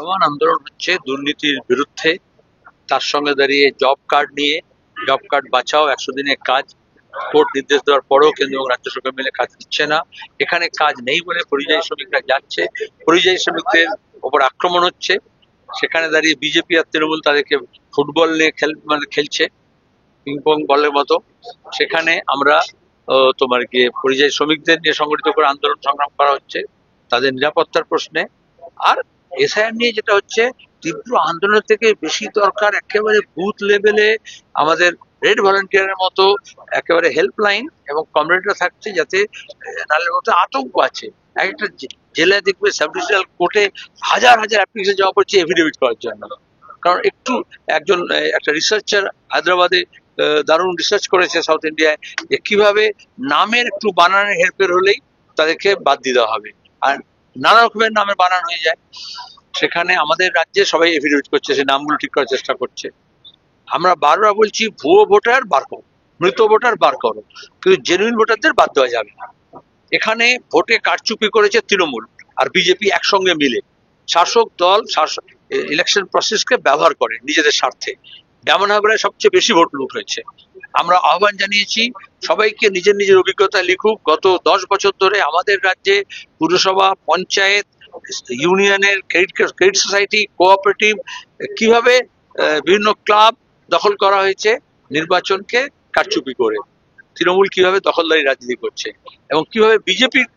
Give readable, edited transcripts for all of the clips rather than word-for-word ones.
চলমান আন্দোলন হচ্ছে দুর্নীতির বিরুদ্ধে। তার সঙ্গে দাঁড়িয়ে জব কার্ড নিয়ে, জব কার্ড বাঁচাও 100 দিনের কাজ কোর্ট নির্দেশ দেওয়ার পরেও কেন্দ্র এবং রাজ্য সরকার মিলে কাজ দিচ্ছে না। এখানে কাজ নেই বলে পরিযায়ী শ্রমিকরা যাচ্ছে, পরিযায়ী শ্রমিকদের ওপর আক্রমণ হচ্ছে। সেখানে দাঁড়িয়ে বিজেপি আর তৃণমূল তাদেরকে ফুটবল নিয়ে খেলছে পিংপং বলের মতো। সেখানে আমরা তোমার গিয়ে পরিযায়ী শ্রমিকদের নিয়ে সংগঠিত করে আন্দোলন সংগ্রাম করা হচ্ছে তাদের নিরাপত্তার প্রশ্নে। আর এসআইআর নিয়ে যেটা হচ্ছে, তীব্র আন্দোলনের থেকে বেশি দরকার একেবারে বুথ লেভেলে আমাদের রেড ভলান্টিয়ারের মতো একেবারে হেল্পলাইন এবং কমরেডরা থাকছে, যাতে নাহলে মতো আতঙ্ক আছে। একটা জেলায় দেখবে সাব ডিভিশনাল কোর্টে হাজার হাজার অ্যাপ্লিকেশন জমা পড়ছে এফিডেভিট করার জন্য। কারণ একজন একটা রিসার্চার হায়দ্রাবাদে দারুণ রিসার্চ করেছে সাউথ ইন্ডিয়ায়, যে কিভাবে নামের একটু বানানের হেরফের হলেই তাদেরকে বাদ দিয়ে দেওয়া হবে, আর নানা রকমের নামের বানান হয়ে যায়। সেখানে আমাদের রাজ্যে সবাই এফিডেভিট করছে, সে নামগুলো ঠিক করার চেষ্টা করছে। আমরা বারবার বলছি ভুয়ো ভোটার বার করো, মৃত ভোটার বার করো, কিন্তু জেনুইন ভোটারদের বাদ দেওয়া যাবে না। এখানে ভোটে কারচুপি করেছে তৃণমূল আর বিজেপি একসঙ্গে মিলে। শাসক দল ইলেকশন প্রসেসকে ব্যবহার করে নিজেদের স্বার্থে। ডায়মন্ডহারবারে সবচেয়ে বেশি ভোট লুট হয়েছে। আমরা আহ্বান জানিয়েছি সবাইকে নিজের নিজের অভিজ্ঞতা লিখুক। গত 10 বছর ধরে আমাদের রাজ্যে পুরসভা, পঞ্চায়েত, ইউনিয়নের, ক্রেডিট সোসাইটি, কোঅপারেটিভ, কিভাবে বিভিন্ন ক্লাব দখল করা হয়েছে নির্বাচনকে কারচুপি করে। তৃণমূল কিভাবে দখলদারি রাজনীতি করছে এবং কিভাবে বিজেপির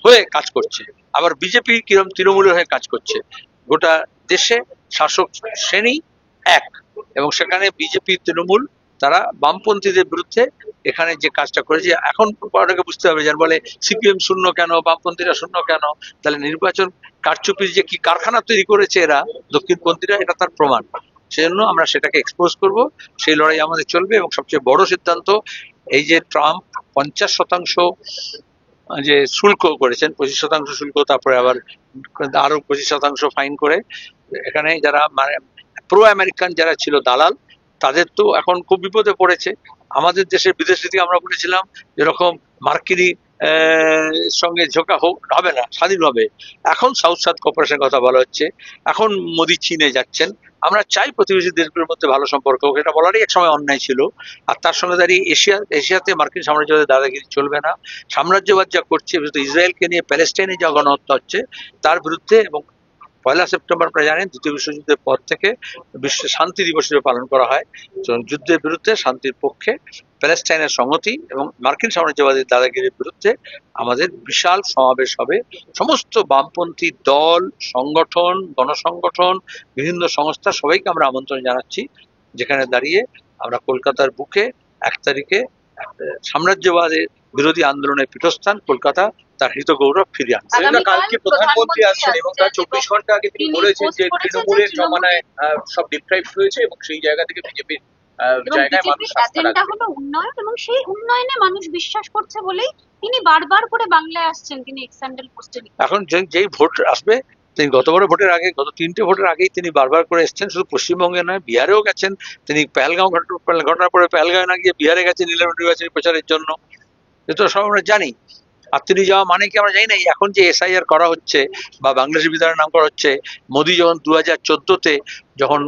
হয়ে কাজ করছে, আবার বিজেপি কিরকম তৃণমূলের হয়ে কাজ করছে। গোটা দেশে শাসক শ্রেণী এক, এবং সেখানে বিজেপি তৃণমূল তারা বামপন্থীদের বিরুদ্ধে এখানে যে কাজটা করেছে। এখন অনেকে বুঝতে হবে, যার বলে সিপিএম শূন্য কেন, বামপন্থীরা শূন্য কেন, তাহলে নির্বাচন কারচুপির যে কি কারখানা তৈরি করেছে এরা দক্ষিণপন্থীরা, এটা তার প্রমাণ। সেজন্য আমরা সেটাকে এক্সপোজ করব, সেই লড়াই আমাদের চলবে। এবং সবচেয়ে বড় সিদ্ধান্ত, এই যে ট্রাম্প 50% যে শুল্ক করেছেন, 25% শুল্ক, তারপরে আবার আরো 25% ফাইন করে, এখানে যারা মানে প্রো আমেরিকান যারা ছিল দালাল, তাদের তো এখন খুব বিপদে পড়েছে। আমাদের দেশের বিদেশ নীতি আমরা বলেছিলাম যেরকম মার্কিনী সঙ্গে ঝোঁকা হবে না, স্বাধীন হবে। এখন সাউথ সাউথ কোঅপারেশনের কথা বলা হচ্ছে। এখন মোদি চীনে যাচ্ছেন। আমরা চাই প্রতিবেশী দেশগুলোর মধ্যে ভালো সম্পর্ক হোক, এটা বলারই এক সময় অন্যায় ছিল। আর তার সঙ্গে দাঁড়িয়ে এশিয়াতে মার্কিন সাম্রাজ্যবাদের দাদাগিরি চলবে না। সাম্রাজ্যবাদ যা করছে, ইসরায়েলকে নিয়ে প্যালেস্টাইনে যা গণহত্যা হচ্ছে তার বিরুদ্ধে। এবং 1 সেপ্টেম্বর আপনারা জানেন, দ্বিতীয় বিশ্বযুদ্ধের পর থেকে বিশ্ব শান্তি দিবস হিসেবে পালন করা হয়। যুদ্ধের বিরুদ্ধে শান্তির পক্ষে প্যালেস্টাইনের সংহতি এবং মার্কিন সাম্রাজ্যবাদী দাদাগিরির বিরুদ্ধে আমাদের বিশাল সমাবেশ হবে। সমস্ত বামপন্থী দল, সংগঠন, গণসংগঠন, বিভিন্ন সংস্থা, সবাইকে আমরা আমন্ত্রণ জানাচ্ছি, যেখানে দাঁড়িয়ে আমরা কলকাতার বুকে 1 তারিখে সাম্রাজ্যবাদের বিরোধী আন্দোলনের পীঠস্থান কলকাতা তার হৃত গৌরব ফিরিয়ে আনছে। কালকে প্রধানমন্ত্রী আসছেন এবং তার 24 ঘন্টা আগে তিনি বলেছেন যে তৃণমূলের জমানায় সব ডিপ্রাইভ হয়েছে এবং সেই জায়গা থেকে বিজেপির জায়গায় মানুষ এজেন্ডা হলো উন্নয়ন, এবং সেই উন্নয়নে মানুষ বিশ্বাস করছে বলেই তিনি বারবার করে বাংলায় আসছেন। তিনি এক্সান্ডেল পোস্টে এখন যেই ভোট আসবে, তিনি গত 3টে ভোটের আগেই তিনি বারবার করে এসেছেন। শুধু পশ্চিমবঙ্গে নয়, বিহারেও গেছেন তিনি। পেহেলগাঁও ঘটনার পরে পেহেলগাঁও না গিয়ে বিহারে গেছেন নির্বাচনী প্রচারের জন্য, এটা সব আমরা জানি। আর তিনি যাওয়া মানে কি আমরা জানি না। এখন যে এসআইআর করা হচ্ছে বা বাংলাদেশের বিধানের নাম করা হচ্ছে, মোদী যখন 2014-তে যখন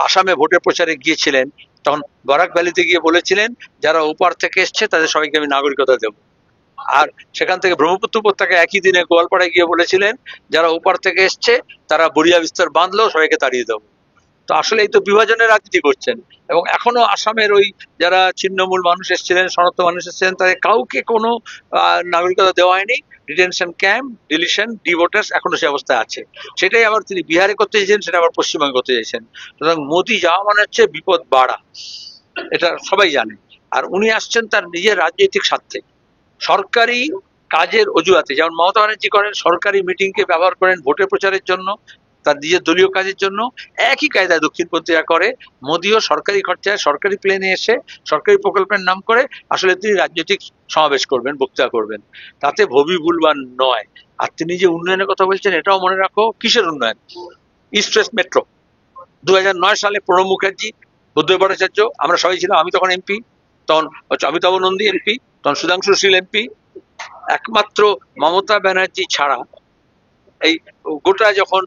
আসামে ভোটের প্রচারে গিয়েছিলেন, তখন বরাক ভ্যালিতে গিয়ে বলেছিলেন যারা ওপার থেকে এসছে তাদের সবাইকে আমি নাগরিকতা দেবো। আর সেখান থেকে ব্রহ্মপুত্র উপত্যকায় একই দিনে গোয়ালপাড়ায় গিয়ে বলেছিলেন যারা ওপার থেকে এসছে তারা বড়িয়া বিস্তার বাঁধলেও সবাইকে তাড়িয়ে দেবো। তো আসলে এই তো বিভাজনের রাজনীতি করছেন। এবং এখনো আসামের ওই যারা ছিন্নমূল মানুষ এসেছিলেন, শরণার্থী মানুষ এসেছিলেন, তাদের কাউকে কোনো নাগরিকতা দেওয়া হয়নি। ডিটেনশন ক্যাম্প, ডিলিশন, ডিভোটার্স এখনো সে অবস্থায় আছে। সেটাই আবার তিনি বিহারে করতে চাইছেন, সেটা আবার পশ্চিমবঙ্গে করতে চাইছেন। সুতরাং মোদী যাওয়া মানে হচ্ছে বিপদ বাড়া, এটা সবাই জানে। আর উনি আসছেন তার নিজের রাজনৈতিক স্বার্থে, সরকারি কাজের অজুহাতে। যেমন মমতা ব্যানার্জি করেন, সরকারি মিটিংকে ব্যবহার করেন ভোটের প্রচারের জন্য, তার নিজের দলীয় কাজের জন্য। একই কায়দায় দক্ষিণপন্থীরা করে। মোদিও সরকারি খরচায় সরকারি প্লেনে এসে সরকারি প্রকল্পের নাম করে আসলে তিনি রাজনৈতিক সমাবেশ করবেন, বক্তৃতা করবেন, তাতে ভবি ভুলবান নয়। আর তিনি যে উন্নয়নের কথা বলছেন, এটাও মনে রাখো কিসের উন্নয়ন। ইস্ট ওয়েস্ট মেট্রো 2009 সালে প্রণব মুখার্জি, বুদ্ধদেব ভট্টাচার্য, আমরা সবাই ছিলাম। আমি তখন এমপি, তখন অমিতাভ নন্দী এমপি, তখন সুধাংশু শীল এমপি। একমাত্র মমতা ব্যানার্জি ছাড়া এই গোটা যখন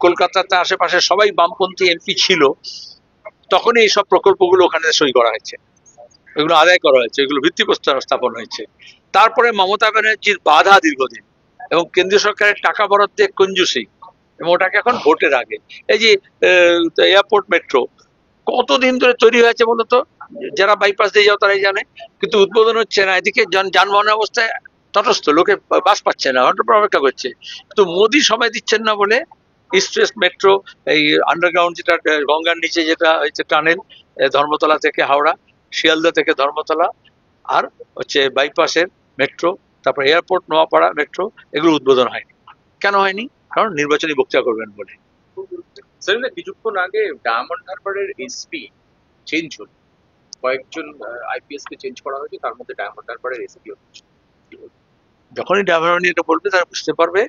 কলকাতাতে আশেপাশে সবাই বামপন্থী এমপি ছিল, তখনই এইসব প্রকল্পগুলো ওখানে সই করা হয়েছে, এগুলো আদায় করা হয়েছে, এগুলো ভিত্তিপ্রস্তর স্থাপন হয়েছে। তারপরে মমতা ব্যানার্জির বাধা দীর্ঘদিন এবং কেন্দ্রীয় সরকারের টাকা বরাদ্দে কঞ্জুসি, এবং ওটাকে এখন ভোটের আগে এই যে এয়ারপোর্ট মেট্রো কতদিন ধরে তৈরি হয়েছে বলতো, যারা বাইপাস দিয়ে যাও তারাই জানে, কিন্তু উদ্বোধন হচ্ছে না। এদিকে যানবাহনের অবস্থায় তটস্থ, লোকে বাস পাচ্ছে না, অপেক্ষা করছে। কিন্তু মোদি সময় দিচ্ছেন না বলে ইস্ট ওয়েস্ট মেট্রো, এই আন্ডারগ্রাউন্ড যেটা গঙ্গার নিচে যেটা হচ্ছে টানেল, ধর্মতলা থেকে হাওড়া, শিয়ালদা থেকে ধর্মতলা, আর হচ্ছে বাইপাসের মেট্রো, তারপর এয়ারপোর্ট নোয়াপাড়া মেট্রো, এগুলো উদ্বোধন হয়নি। কেন হয়নি? কারণ নির্বাচনী বক্তৃতা করবেন বলে। স্যার, কিছুক্ষণ আগে ডায়মন্ড হারবারের এসপি চেঞ্জ হল, কয়েকজন আইপিএস কে চেঞ্জ করা হয়েছে, তার মধ্যে ডায়মন্ড হারবারের এসপি হচ্ছে। যখনই ড্রাইভার নিয়ে এটা বলবে, তারা বুঝতে পারবে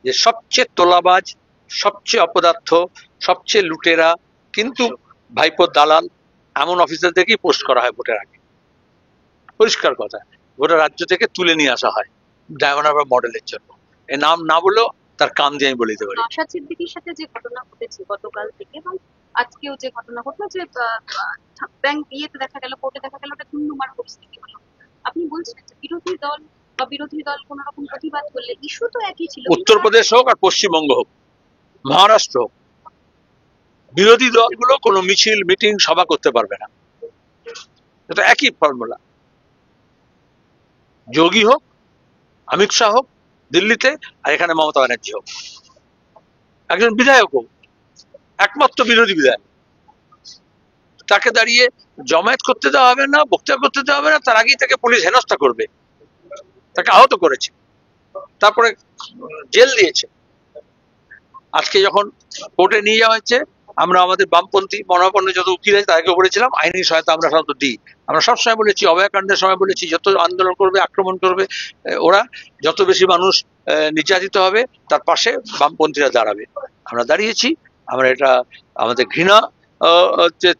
যে সবচেয়ে তোলাবাজ, সবচেয়ে অপদার্থ, সবচেয়ে লুটেরা কিন্তু ভাইপোর দালাল এমন অফিসারদেরকেই পোস্ট করা হয় ভোটের আগে। পরিষ্কার কথা, গোটা রাজ্য থেকে তুলে নিয়ে আসা হয় ডায়মন্ড হারবার মডেলের জন্য। এই নাম না বলেও তার কান দিয়ে আমি বলে দিতে পারি। নওশাদ সিদ্দিকীর সাথে যে ঘটনা ঘটেছে গতকাল থেকে এবং আজকেও যে ঘটনা ঘটলো, যে ব্যাংক ইয়েতে দেখা গেল, কোর্টে দেখা গেল, ওটা ধুন্ধুমার পরিস্থিতি হলো। আপনি বলছেন যে বিরোধী দল কোন রকম প্রতিবাদ করলে ইস্যু তো একই ছিল। উত্তরপ্রদেশ হোক আর পশ্চিমবঙ্গ হোক, মহারাষ্ট্র হোক, বিরোধী দলগুলো কোনো মিছিল, মিটিং, সভা করতে পারবে না। এটা একই ফর্মুলা। যোগী হোক, অমিত শাহ হোক দিল্লিতে, আর এখানে মমতা ব্যানার্জি হোক, একজন বিধায়ক হোক, একমাত্র বিরোধী বিধায়ক, তাকে দাঁড়িয়ে জমায়েত করতে দেওয়া হবে না, বক্তৃতা করতে দেওয়া হবে না। তার আগেই তাকে পুলিশ হেনস্থা করবে, তাকে আহত করেছে, তারপরে জেল দিয়েছে। আজকে যখন কোর্টে নিয়ে যাওয়া হয়েছে, আমরা আমাদের বামপন্থী মনোভাবাপন্ন যত উকিল আছে তাদেরকে বলেছিলাম আইনি সহায়তা আমরা সাধারণত দিই। আমরা সবসময় বলেছি, অভয়াকাণ্ডের সময় বলেছি, যত আন্দোলন করবে, আক্রমণ করবে ওরা, যত বেশি মানুষ নির্যাতিত হবে, তার পাশে বামপন্থীরা দাঁড়াবে। আমরা দাঁড়িয়েছি। আমরা এটা আমাদের ঘৃণা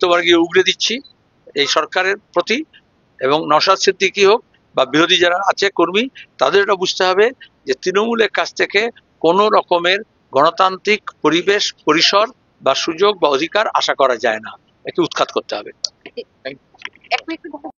তোমার গিয়ে উগড়ে দিচ্ছি এই সরকারের প্রতি। এবং নওশাদ সিদ্দিকী হোক বা বিরোধী যারা আছে কর্মী, তাদের এটা বুঝতে হবে যে তৃণমূলের কাছ থেকে কোনো রকমের গণতান্ত্রিক পরিবেশ, পরিসর বা সুযোগ বা অধিকার আশা করা যায় না। একে উৎখাত করতে হবে। এক মিনিট